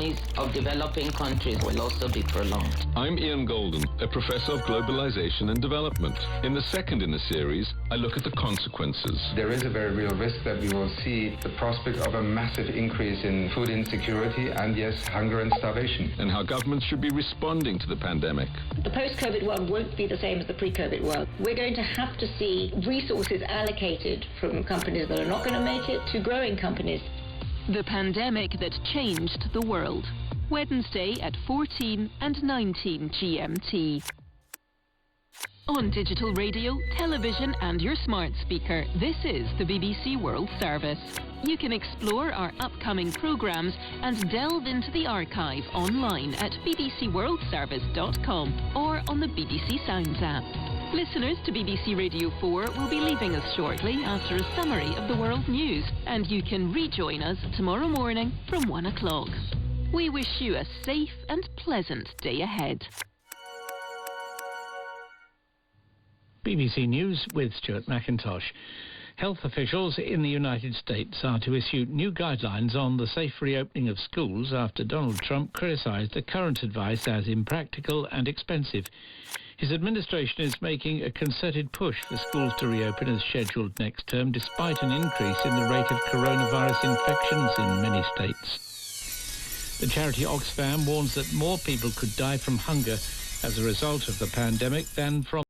economies of developing countries will also be prolonged. I'm Ian Golden, a professor of globalization and development. In the second in the series, I look at the consequences. There is a very real risk that we will see the prospect of a massive increase in food insecurity and, yes, hunger and starvation. And how governments should be responding to the pandemic. The post-COVID world won't be the same as the pre-COVID world. We're going to have to see resources allocated from companies that are not going to make it to growing companies. The pandemic that changed the world. Wednesday at 14 and 19 GMT. On digital radio, television and your smart speaker, this is the BBC World Service. You can explore our upcoming programmes and delve into the archive online at bbcworldservice.com or on the BBC Sounds app. Listeners to BBC Radio 4 will be leaving us shortly after a summary of the world news, and you can rejoin us tomorrow morning from 1 o'clock. We wish you a safe and pleasant day ahead. BBC News with Stuart McIntosh. Health officials in the United States are to issue new guidelines on the safe reopening of schools after Donald Trump criticised the current advice as impractical and expensive. His administration is making a concerted push for schools to reopen as scheduled next term, despite an increase in the rate of coronavirus infections in many states. The charity Oxfam warns that more people could die from hunger as a result of the pandemic than from